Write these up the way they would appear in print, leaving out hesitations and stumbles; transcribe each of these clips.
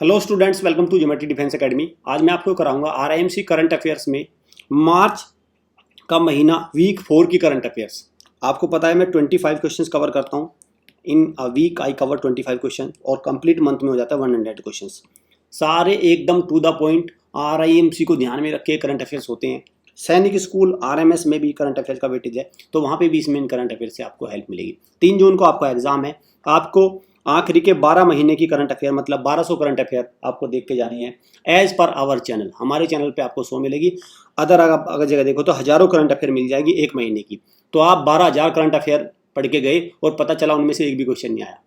Hello students, welcome to geometry defence academy. आज मैं आपको कराऊंगा आरआईएमसी करंट अफेयर्स में मार्च का महीना वीक 4 की करंट अफेयर्स। आपको पता है मैं 25 क्वेश्चंस कवर करता हूं। In a week I cover 25 question और कंप्लीट मंथ में हो जाता है 100 क्वेश्चंस। सारे एकदम टू द पॉइंट आरआईएमसी को ध्यान में रख के करंट अफेयर्स होते हैं। सैनिक स्कूल आरएमएस में भी करंट अफेयर्स का वेटेज है, तो वहाँ पे भी इसमें इन करंट अफेयर से आपको हेल्प मिलेगी। 3 जून को आपका एग्जाम है। आपको आखिरी के 12 महीने की करंट अफेयर मतलब 1200 करंट अफेयर आपको देख के जानी है एज पर आवर चैनल। हमारे चैनल पे आपको 100 मिलेगी। अगर जगह देखो तो हजारों करंट अफेयर मिल जाएगी एक महीने की। तो आप 12,000 करंट अफेयर पढ़ के गए और पता चला उनमें से एक भी क्वेश्चन नहीं आया,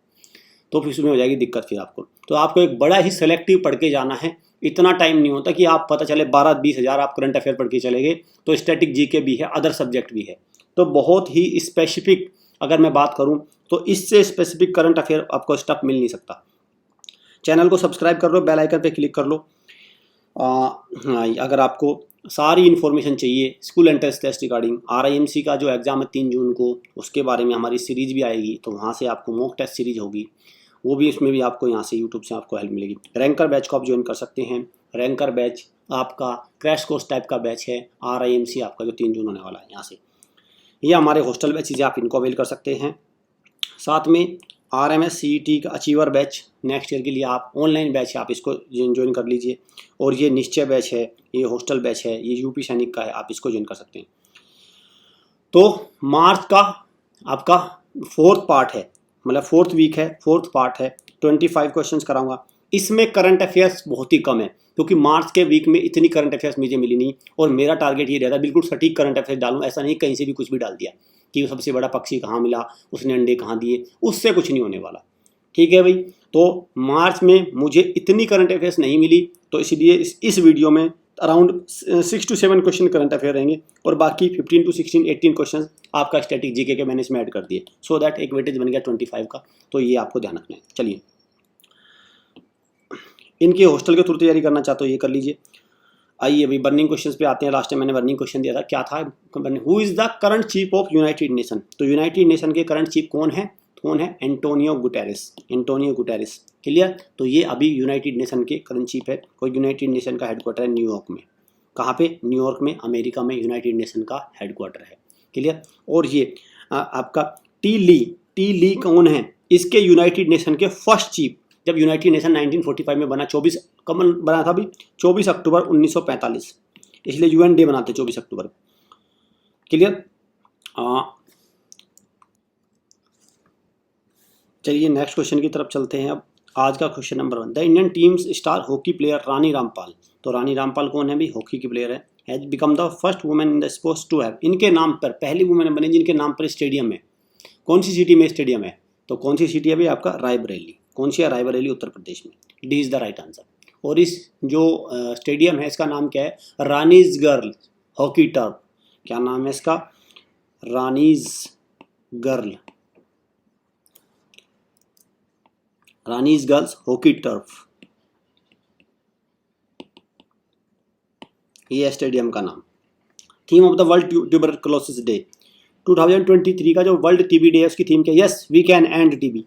तो फिर उसमें हो जाएगी दिक्कत फिर आपको। तो आपको एक बड़ा ही सेलेक्टिव पढ़ के जाना है। इतना टाइम नहीं होता कि आप पता चले 12-20 हज़ार आप करंट अफेयर पढ़ के चले गए। तो स्टैटिक जीके भी है, अदर सब्जेक्ट भी है, तो बहुत ही स्पेसिफिक अगर मैं बात करूं तो इससे स्पेसिफिक करंट अफेयर आपको स्टफ मिल नहीं सकता। चैनल को सब्सक्राइब कर लो, बेल आइकन पे क्लिक कर लो। अगर आपको सारी इन्फॉर्मेशन चाहिए school entrance test regarding RIMC का जो एग्ज़ाम है 3 जून को, उसके बारे में हमारी सीरीज़ भी आएगी। तो वहाँ से आपको मॉक टेस्ट सीरीज होगी, वो भी इसमें भी आपको यहाँ से यूट्यूब से आपको हेल्प मिलेगी। रैंकर बैच को आप ज्वाइन कर सकते हैं। रैंकर बैच आपका क्रैश कोर्स टाइप का बैच है। आरआईएमसी आपका जो 3 जून होने वाला है, यहाँ से ये हमारे हॉस्टल बैचेज आप इनको अवेल कर सकते हैं। साथ में आरएमएस सीईटी का अचीवर बैच नेक्स्ट ईयर के लिए आप ऑनलाइन बैच है, आप इसको ज्वाइन कर लीजिए। और ये निश्चय बैच है, ये हॉस्टल बैच है, ये यूपी सैनिक का है, आप इसको ज्वाइन कर सकते हैं। तो मार्च का आपका 4th पार्ट है, मतलब 4th वीक है, 4th पार्ट है। 25 क्वेश्चंस कराऊंगा। इसमें करंट अफेयर्स बहुत ही कम है क्योंकि मार्च के वीक में इतनी करंट अफेयर्स मुझे मिली नहीं। और मेरा टारगेट ये रहता है बिल्कुल सटीक करंट अफेयर्स डालूं, ऐसा नहीं कहीं से भी कुछ भी डाल दिया कि सबसे बड़ा पक्षी कहाँ मिला, उसने अंडे कहाँ दिए, उससे कुछ नहीं होने वाला। ठीक है भाई। तो मार्च में मुझे इतनी करंट अफेयर्स नहीं मिली, तो इसलिए इस वीडियो में around 6 to 7 question current affair रहेंगे और बाकी 15 to 16 18 क्वेश्चन आपका स्टैटिक जीके के मैंने इसमें ऐड कर दिए, सो दैट एक वेटेज बन गया 25 का। तो ये आपको ध्यान रखना है। चलिए, इनके हॉस्टल के थ्रू तैयारी करना चाहते हो ये कर लीजिए। आइए अभी बर्निंग क्वेश्चंस पे आते हैं। लास्ट टाइम मैंने बर्निंग क्वेश्चन दिया था, क्या था? Who is the current chief of United nation? तो यूनाइटेड नेशन के करंट चीफ कौन है? Antonio Guterres. Antonio Guterres, clear. तो ये अभी यूनाइटेड नेशन के करंट चीफ है और यूनाइटेड नेशन का हेडक्वार्टर है न्यूयॉर्क में। कहाँ पे? न्यूयॉर्क में, अमेरिका में यूनाइटेड नेशन का हेडक्वार्टर है, क्लियर। और ये आपका टी ली कौन है? इसके यूनाइटेड नेशन के फर्स्ट चीफ। जब यूनाइटेड नेशन 1945 में बना, 24 कब बना था अभी? 24 अक्टूबर 1945, इसलिए यूएन डे बनाते 24 अक्टूबर, क्लियर। चलिए नेक्स्ट क्वेश्चन की तरफ चलते हैं। अब आज का question number 1, the Indian team's star hockey player Rani Rampal. तो रानी रामपाल कौन है भी? हॉकी की प्लेयर है। Has become the first women in the sports to have, इनके नाम पर पहली वुमेन बने जिनके नाम पर स्टेडियम है। कौन सी सिटी में स्टेडियम है? तो कौन सी सिटी है भाई? आपका रायबरेली। कौन सी है? रायबरेली, उत्तर प्रदेश में। D is the right answer. और इस जो स्टेडियम है इसका नाम क्या है? Rani's girl hockey turf. क्या नाम है इसका? Rani's girl, Rani's girls hockey turf, ये स्टेडियम का नाम। Theme of the world tuberculosis day 2023 का जो वर्ल्ड टीबी डे है उसकी थीम क्या है? Yes we can end TB.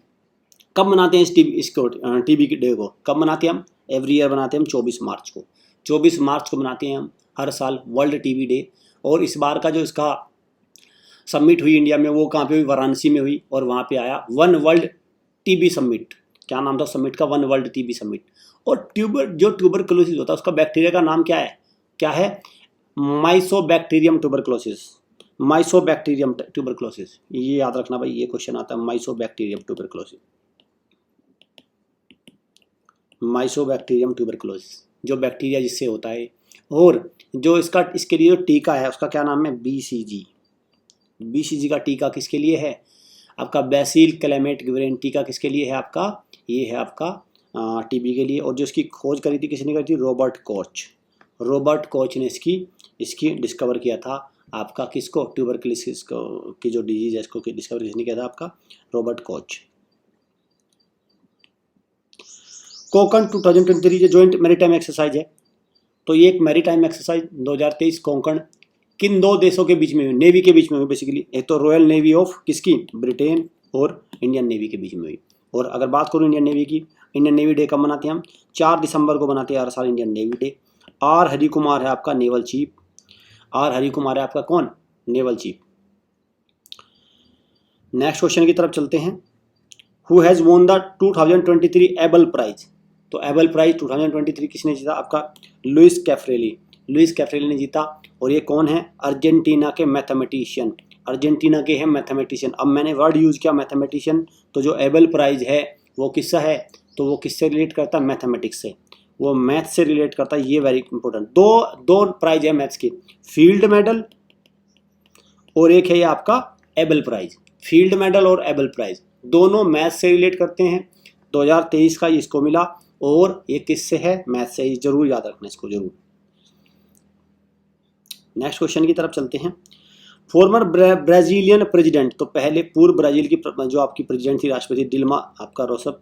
कब मनाते हैं इसको टीबी के डे को? कब मनाते हैं हम? एवरी ईयर मनाते हैं हम 24 मार्च को। 24 मार्च को मनाते हैं हम हर साल वर्ल्ड टीबी डे। और इस बार का जो इसका समिट हुई इंडिया में, वो कहाँ पे हुई? वाराणसी में हुई। और वहाँ पे आया वन वर्ल्ड टीबी समिट। क्या नाम था समिट का? One world TB summit. और ट्यूबरकुलोसिस होता है उसका बैक्टीरिया का नाम क्या है? क्या है? माइसोबैक्टीरियम ट्यूबरकुलोसिस। माइसोबैक्टीरियम ट्यूबरकुलोसिस, ये याद रखना भाई, ये क्वेश्चन आता है। माइसोबैक्टीरियम ट्यूबरकुलोसिस, माइसोबैक्टीरियम ट्यूबरकुलोसिस, जो बैक्टीरिया जिससे होता है। और जो इसके लिए जो टीका है उसका क्या नाम है? बीसीजी। बीसीजी का टीका किसके लिए है? आपका बैसिल क्लेमेट गिबरेलिन टीका किसके लिए है आपका? ये है आपका टीबी के लिए। और जो इसकी खोज करी थी किसने करी थी? Robert Koch. रॉबर्ट कोच ने इसकी डिस्कवर किया था आपका। किसको? ट्यूबरकुलोसिस को की जो डिजीज है इसको डिस्कवर किसने किया था? आपका रॉबर्ट कोच। कोंकण 2023 जो जॉइंट मैरीटाइम एक्सरसाइज है, तो ये एक मैरीटाइम एक्सरसाइज 2023 कोंकण किन दो देशों के बीच में हुई? नेवी के बीच में हुई बेसिकली। एक तो रॉयल नेवी ऑफ किसकी? ब्रिटेन, और इंडियन नेवी के बीच में हुई। और अगर बात करूँ इंडियन नेवी की, इंडियन नेवी डे कब मनाते हैं हम? 4 दिसंबर को मनाते हैं हर साल Indian Navy Day. R Hari Kumar है आपका naval chief. R Hari Kumar है आपका कौन? Naval chief. नेक्स्ट क्वेश्चन की तरफ चलते हैं। Who has won the 2023 Abel prize? तो एबल प्राइज 2023 किसने जीता? आपका लुइस कैफ्रेली। लुइस कैफ्रेली ने जीता। और ये कौन है? अर्जेंटीना के मैथमेटिशियन। अर्जेंटीना के हैं मैथमेटिशियन। अब मैंने वर्ड यूज़ किया मैथमेटिशियन, तो जो एबल प्राइज है वो किसका है? तो वो किससे रिलेट करता है? मैथमेटिक्स से। वो मैथ से रिलेट करता है। ये वेरी इंपॉर्टेंट। दो प्राइज है मैथ्स की, फील्ड मेडल और एक है ये आपका एबल प्राइज। फील्ड मेडल और एबल प्राइज दोनों मैथ से रिलेट करते हैं। 2023 का इसको मिला और ये किससे है? मैथ से। जरूर याद रखना इसको, जरूर। नेक्स्ट क्वेश्चन की तरफ चलते हैं। फॉर्मर ब्राजीलियन प्रेसिडेंट, तो पहले पूर्व ब्राजील की जो आपकी प्रेसिडेंट थी, राष्ट्रपति दिल्मा आपका Rousseff,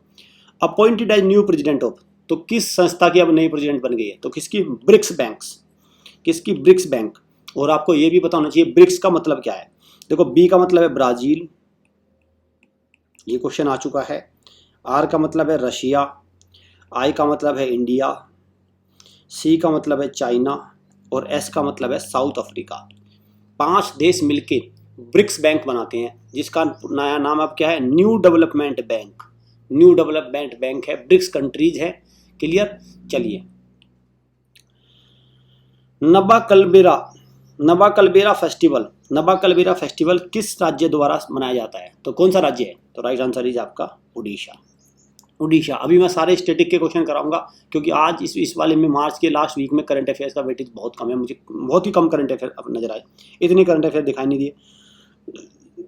appointed as new president of, तो किस संस्था की अब नई प्रेसिडेंट बन गई है? तो किसकी? BRICS banks. किसकी? BRICS bank. और आपको ये भी पता होना चाहिए ब्रिक्स का मतलब क्या है। देखो, बी का मतलब है ब्राजील, ये क्वेश्चन आ चुका है। आर का मतलब है रशिया, आई का मतलब है इंडिया, सी का मतलब है चाइना और एस का मतलब है साउथ अफ्रीका। 5 देश मिलके ब्रिक्स बैंक बनाते हैं, जिसका नया नाम अब क्या है? New development bank. New development bank है, ब्रिक्स कंट्रीज है। क्लियर? चलिए, नबाकलबेरा फेस्टिवल। नबाकलबेरा फेस्टिवल किस राज्य द्वारा मनाया जाता है? तो कौन सा राज्य है? तो राइट आंसर इज आपका उड़ीसा। उड़ीसा। अभी मैं सारे स्टैटिक के क्वेश्चन कराऊंगा, क्योंकि आज इस वाले में मार्च के लास्ट वीक में करंट अफेयर्स का वेटेज बहुत कम है। मुझे बहुत ही कम करंट अफेयर नजर आए, इतने करंट अफेयर दिखाई नहीं दिए।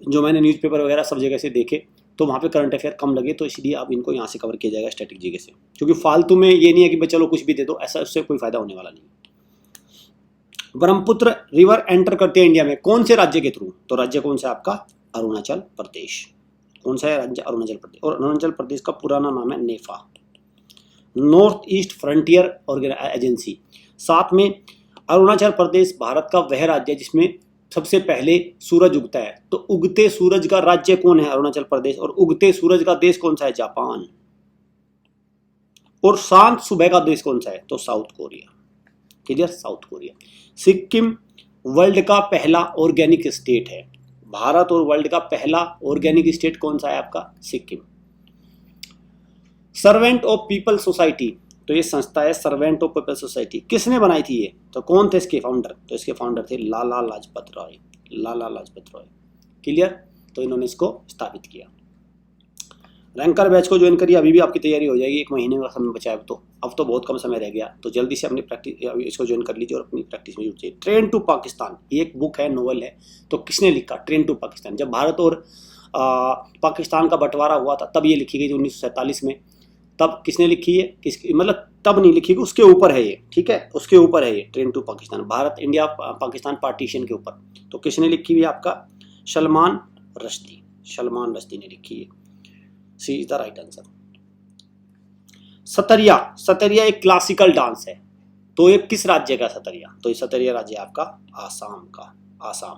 जो मैंने न्यूज़पेपर वगैरह सब जगह से देखे, तो वहाँ पे करंट अफेयर कम लगे, तो इसलिए अब इनको यहाँ से कवर किया जाएगा स्टैटिक जीके से। क्योंकि फालतू में ये नहीं है कि चलो कुछ भी दे दो, ऐसा उससे कोई फायदा होने वाला नहीं। ब्रह्मपुत्र रिवर एंटर करते हैं इंडिया में कौन से राज्य के थ्रू? तो राज्य कौन सा? आपका अरुणाचल प्रदेश। कौन सा है राज्य? अरुणाचल प्रदेश। और अरुणाचल प्रदेश का पुराना नाम है नेफा, नॉर्थ ईस्ट फ्रंटियर एजेंसी। साथ में अरुणाचल प्रदेश भारत का वह राज्य है जिसमें सबसे पहले सूरज उगता है। तो उगते सूरज का राज्य कौन है? अरुणाचल प्रदेश। और उगते सूरज का देश कौन सा है? जापान। और शांत सुबह का देश कौन सा है? तो south Korea. Clear? South Korea. Sikkim world का पहला ऑर्गेनिक स्टेट है। भारत और वर्ल्ड का पहला ऑर्गेनिक स्टेट कौन सा है? आपका Sikkim. Servant of people society, तो ये संस्था है सर्वेंट ऑफ पीपल सोसाइटी। किसने बनाई थी ये? तो कौन थे इसके फाउंडर? तो इसके फाउंडर थे लाला लाजपत राय। लाला लाजपत राय। क्लियर? तो इन्होंने इसको स्थापित किया। रैंकर बैच को ज्वाइन करिए, अभी भी आपकी तैयारी हो जाएगी। 1 महीने का समय बचा है अब तो बहुत कम समय रह गया, तो जल्दी से अपनी प्रैक्टिस इसको ज्वाइन कर लीजिए और अपनी प्रैक्टिस में जुट जाइए। ट्रेन टू पाकिस्तान, ये एक बुक है, नोवेल है। तो किसने लिखा? Train to Pakistan. जब भारत और पाकिस्तान का बंटवारा हुआ था तब ये लिखी गई थी 1947 में। तब किसने लिखी है? मतलब तब नहीं लिखी, उसके ऊपर है ये। ठीक है, उसके ऊपर है ये train to Pakistan, Bharat India Pakistan partition के ऊपर। तो किसने लिखी हुई है? आपका सलमान रश्दी। सलमान रश्दी ने लिखी है। सी इज द राइट आंसर। सतरिया। सतरिया एक क्लासिकल डांस है। तो ये किस राज्य का सतरिया? तो ये सतरिया राज्य है आपका आसाम का। आसाम।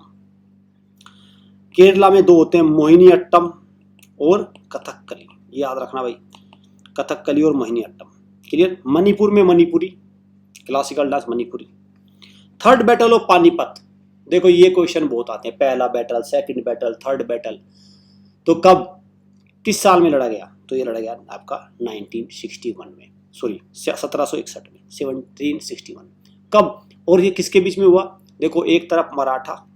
केरला में 2 होते हैं, मोहिनीअट्टम और कथकली। ये याद रखना भाई, कथकली और मोहिनीअट्टम। क्लियर? मणिपुर में Manipuri, classical dance Manipuri. Third battle of Panipat. देखो ये क्वेश्चन बहुत आते हैं, पहला battle, second battle, third battle, तो कब किस साल में लड़ा गया? तो ये लड़ा गया आपका 1961 में, सॉरी 1761 में, 1761। कब और ये किसके बीच में हुआ? देखो एक तरफ मराठा,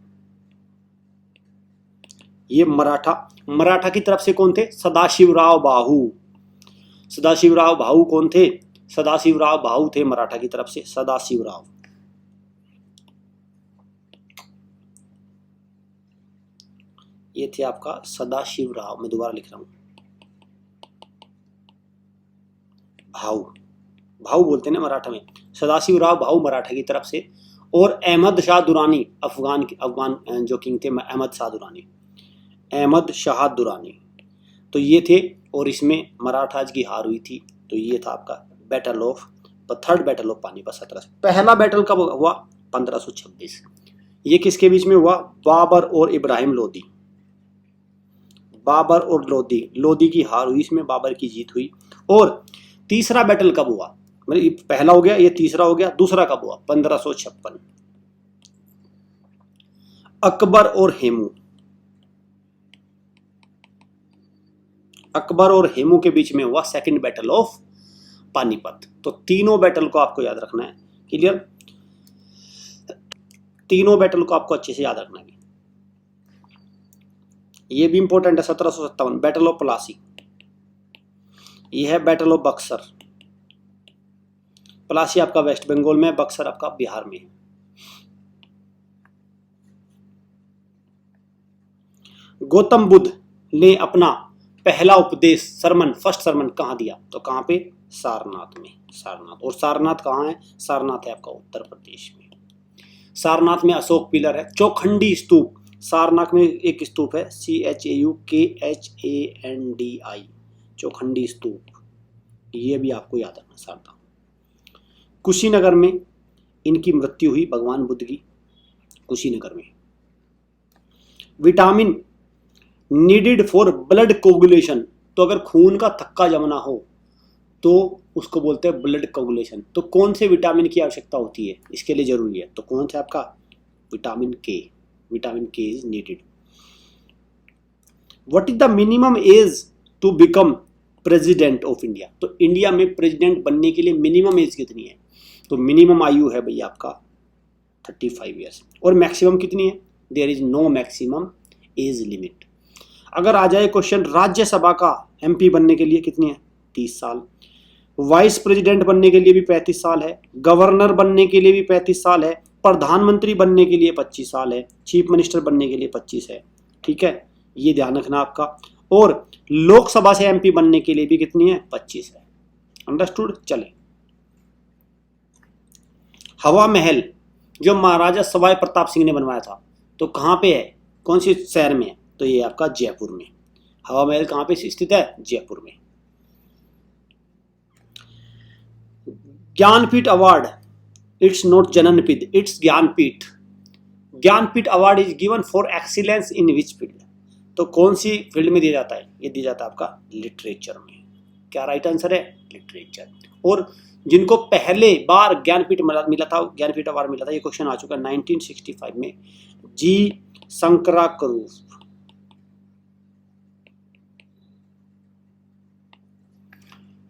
ये मराठा की तरफ से कौन थे? सदाशिवराव बाहू। सदाशिवराव बाहू कौन थे? सदाशिवराव बाहू थे मराठा की तरफ से, सदाशिवराव। ये थे आपका सदाशिवराव। मैं दोबारा लिख रहा हूं, भाऊ। भाऊ बोलते हैं ना मराठा में। सदाशिवराव भाऊ मराठा की तरफ से। और अहमद शाह दुरानी, अफगान जो किंग थे, अहमद शाह दुरानी। अहमद शाह दुरानी, तो ये थे। और इसमें मराठाज की हार हुई थी। तो ये था आपका battle of, third battle of Panipat 1700। पहला बैटल कब हुआ? 1526। ये किसके बीच में हुआ? बाबर और इब्राहिम लोदी। बाबर और लोदी, लोदी की हार हुई, इसमें बाबर की जीत हुई। और तीसरा बैटल कब हुआ, मतलब ये पहला हो गया, ये तीसरा हो गया, दूसरा कब हुआ, 1556। अकबर और हेमू, अकबर और हेमू के बीच में हुआ सेकंड बैटल ऑफ पानीपत। तो तीनों बैटल को आपको याद रखना है, क्लियर, तीनों बैटल को आपको अच्छे से याद रखना है। ये भी इंपॉर्टेंट है। 1757 बैटल ऑफ प्लासी, ये है बैटल ऑफ बक्सर। प्लासी आपका वेस्ट बंगाल में, बक्सर आपका बिहार में। गौतम बुद्ध ने अपना पहला उपदेश सरमन, फर्स्ट सरमन कहाँ दिया, तो कहाँ पे, सारनाथ में। सारनाथ, और सारनाथ कहाँ है, सारनाथ है आपका उत्तर प्रदेश में। सारनाथ में अशोक पिलर है, चौखंडी स्तूप, सारनाथ में एक स्तूप है, CHAUKHANDI, चौखंडी स्तूप, ये भी आपको याद रखना। सारनाथ, कुशीनगर में इनकी मृत्यु हुई, भगवान बुद्ध की, कुशीनगर में। Vitamin needed for blood coagulation, तो अगर खून का थक्का जमना हो तो उसको बोलते हैं ब्लड कोगुलेशन। तो कौन से विटामिन की आवश्यकता होती है, इसके लिए जरूरी है, तो कौन सा आपका, vitamin K, vitamin K is needed. What is the minimum age to become president of India, तो इंडिया में प्रेसिडेंट बनने के लिए मिनिमम एज कितनी है, तो मिनिमम आयु है भैया आपका 35 ईयर्स। और मैक्सिमम कितनी है, there is no maximum age limit. अगर आ जाए क्वेश्चन राज्यसभा का MP बनने के लिए कितनी है, 30 साल, वाइस प्रेसिडेंट बनने के लिए भी 35 साल है, गवर्नर बनने के लिए भी 35 साल है, प्रधानमंत्री बनने के लिए 25 साल है, चीफ मिनिस्टर बनने के लिए 25 है, ठीक है, ये ध्यान रखना आपका। और लोकसभा से MP बनने के लिए भी कितनी है, 25 है। अंडरस्टूड, चले। हवा महल जो महाराजा सवाई प्रताप सिंह ने बनवाया था, तो कहाँ पे है, कौन सी शहर में है, तो ये आपका जयपुर में। हवा महल कहाँ पे स्थित है, जयपुर में। Jnanpith award, it's not Jananpith, it's Jnanpith. Jnanpith award is given for excellence in which field, तो कौन सी फील्ड में दिया जाता है, ये दिया जाता है आपका लिटरेचर में। क्या राइट आंसर है, लिटरेचर। और जिनको पहले बार ज्ञानपीठ मिला था, ज्ञानपीठ अवार्ड मिला था, ये क्वेश्चन आ चुका है 1965 में, जी शंकराचार्य।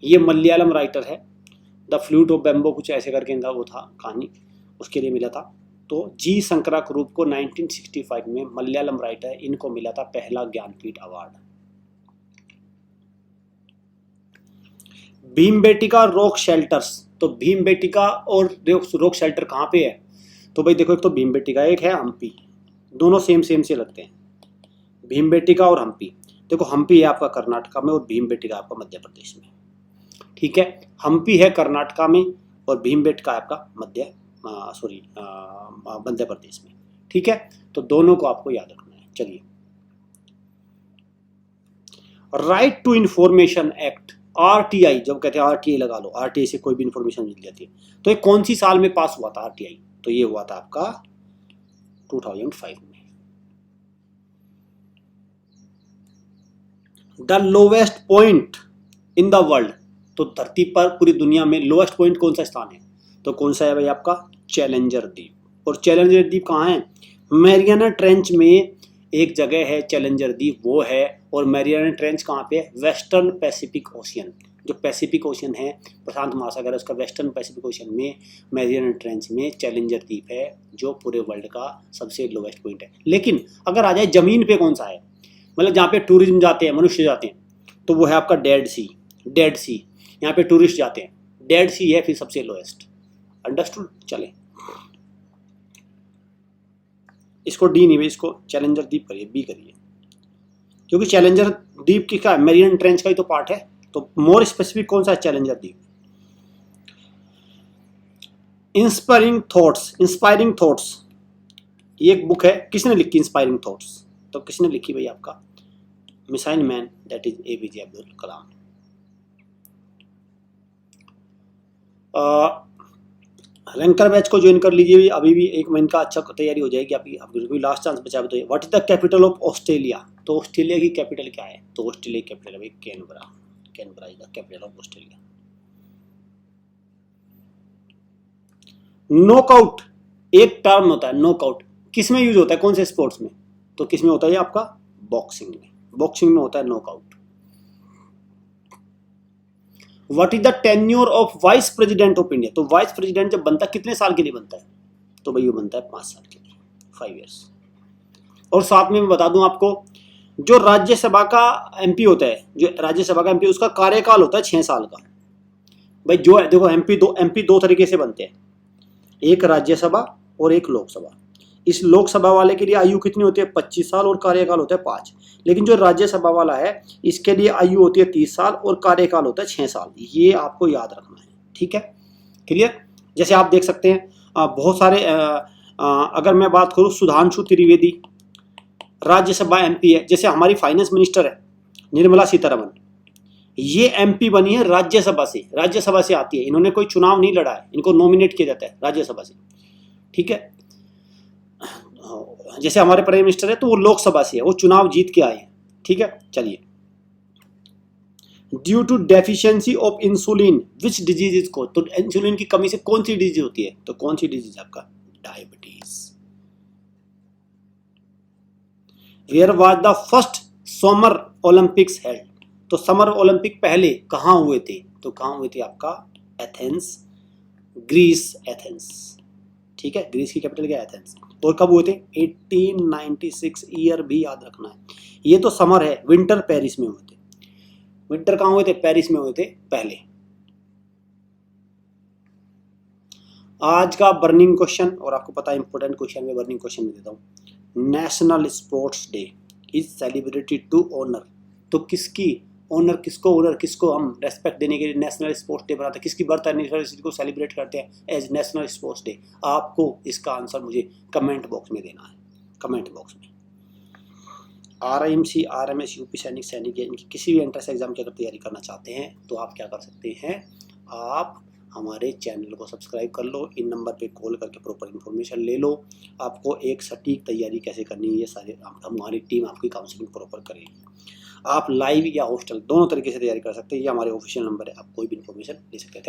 ये मलयालम राइटर है, द फ्लूट ऑफ बैम्बो कुछ ऐसे करके इनका वो था कहानी, उसके लिए मिला था। तो जी शंकराचार्य को 1965 में मलयालम राइटर, इनको मिला था पहला Jnanpith award. Bhimbetka rock shelters, तो भीमबेटका और रॉक शेल्टर कहाँ पे है, तो भाई देखो, एक तो भीमबेटका, एक है हम्पी, दोनों सेम सेम से लगते हैं, भीमबेटका और हम्पी। देखो हम्पी है आपका कर्नाटका में और भीमबेटका आपका मध्य प्रदेश में, ठीक है। हम्पी है कर्नाटका में और भीमबेटका आपका मध्य प्रदेश में, ठीक है। तो दोनों को आपको याद रखना है। चलिए, right to information act, RTI, जब कहते हैं RTI लगा लो, RTI से कोई भी इंफॉर्मेशन मिल जाती है, तो ये कौन सी साल में पास हुआ था RTI, तो ये हुआ था आपका 2005 में। The lowest point in the world, तो धरती पर पूरी दुनिया में लोवेस्ट पॉइंट कौन सा स्थान है, तो कौन सा है भाई आपका, चैलेंजर द्वीप। और चैलेंजर द्वीप कहाँ है, मैरियाना ट्रेंच में एक जगह है चैलेंजर द्वीप, वो है। और मैरियाना ट्रेंच कहाँ पे है, वेस्टर्न पैसिफिक ओशियन, जो पैसिफिक ओशियन है, प्रशांत महासागर है, उसका वेस्टर्न पैसिफिक ओशियन में मैरियाना ट्रेंच में चैलेंजर द्वीप है, जो पूरे वर्ल्ड का सबसे लोवेस्ट पॉइंट है। लेकिन अगर आ जाए जमीन पे कौन सा है, मतलब जहाँ पे टूरिज्म जाते हैं, मनुष्य जाते हैं, तो वो है आपका डेड सी। डेड सी, यहाँ पे टूरिस्ट जाते हैं, डेड सी है फिर सबसे लोएस्ट। अंडरस्टूड, चले। इसको डी नहीं, इसको चैलेंजर द्वीप करिए, बी करिए, क्योंकि चैलेंजर द्वीप की क्या, मैरियाना ट्रेंच का ही तो पार्ट है, तो मोर स्पेसिफिक कौन सा है, चैलेंजर द्वीप। इंस्पायरिंग थॉट्स, इंस्पायरिंग थॉट्स, ये एक बुक है, किसने लिखी इंस्पायरिंग थॉट्स, तो किसने लिखी भाई आपका, missile man, that is APJ Abdul Kalam. Ranker batch को ज्वाइन कर लीजिए, अभी भी 1 महीने का अच्छा तैयारी हो जाएगी आपकी कोई लास्ट चांस बचा। तो what is the capital of Australia? तो ऑस्ट्रेलिया की कैपिटल क्या है? तो ऑस्ट्रेलिया की कैपिटल है भाई Canberra. Canberra is the capital of Australia. Knockout एक टर्म होता है, नॉकआउट किस में यूज होता है, कौन से स्पोर्ट्स में? तो किस में होता है आपका? बॉक्सिंग में। बॉक्सिंग में होता है knockout. What is the tenure of vice president of India? तो वाइस प्रेसिडेंट जब बनता है कितने साल के लिए बनता है? तो भाई वो बनता है 5 साल के लिए, 5 ईयर्स। और साथ में मैं बता दूं आपको, जो राज्यसभा का एमपी होता है, जो राज्यसभा का एमपी उसका कार्यकाल होता है 6 साल का। भाई जो है देखो, एमपी दो तरीके से बनते हैं, एक राज्यसभा और एक लोकसभा। इस लोकसभा वाले के लिए आयु कितनी होती है? 25 साल और कार्यकाल होता है 5। लेकिन जो राज्यसभा वाला है इसके लिए आयु होती है 30 साल और कार्यकाल होता है 6 साल। ये आपको याद रखना है, ठीक है, क्लियर। जैसे आप देख सकते हैं बहुत सारे अगर मैं बात करूं, सुधांशु त्रिवेदी राज्यसभा एमपी है। जैसे हमारी फाइनेंस मिनिस्टर है निर्मला सीतारमण, ये एमपी बनी है राज्यसभा से, राज्यसभा से आती है। इन्होंने कोई चुनाव नहीं लड़ा है, इनको नॉमिनेट किया जाता है राज्यसभा से, ठीक है। जैसे हमारे प्राइम मिनिस्टर है तो वो लोकसभा से है, वो चुनाव जीत के आए हैं, ठीक है। चलिए, due to deficiency of insulin which disease is cause? तो इंसुलिन की कमी से कौन सी डिजीज होती है? तो कौन सी डिजीज आपका? Diabetes. Where was the first summer Olympics held? तो समर ओलंपिक पहले कहाँ हुए थे? तो कहाँ हुए थे आपका? एथेंस, ग्रीस, एथेंस, ठीक है। ग्रीस की कैपिटल क्या है? एथेंस। और कब हुए थे? 1896, ईयर भी याद रखना है। ये तो समर है, विंटर पेरिस में हुए थे। विंटर कहाँ हुए थे? पेरिस में हुए थे पहले। आज का बर्निंग क्वेश्चन, और आपको पता है इंपॉर्टेंट क्वेश्चन में बर्निंग क्वेश्चन में देता हूँ। National sports day is celebrated to honour. तो किसकी ऑनर, किसको ऑनर, किसको हम रेस्पेक्ट देने के लिए नेशनल स्पोर्ट्स डे बनाते हैं? किसकी बर्थ एनिवर्सरी को सेलिब्रेट करते हैं एज नेशनल स्पोर्ट्स डे? आपको इसका आंसर मुझे कमेंट बॉक्स में देना है, कमेंट बॉक्स में। RIMC, RMS, यूपी सैनिक, सैनिक इनकी किसी भी एंट्रेंस एग्जाम की अगर तैयारी करना चाहते हैं तो आप क्या कर सकते हैं? आप हमारे चैनल को सब्सक्राइब कर लो, इन नंबर पे कॉल करके प्रॉपर इन्फॉर्मेशन ले लो। आपको एक सटीक तैयारी कैसे करनी है ये सारे हमारी टीम आपकी काउंसलिंग प्रॉपर करेगी। आप लाइव या हॉस्टल दोनों तरीके से तैयारी कर सकते हैं। ये हमारे ऑफिशियल नंबर है, आप कोई भी इन्फॉर्मेशन ले सकते हैं। Thank you.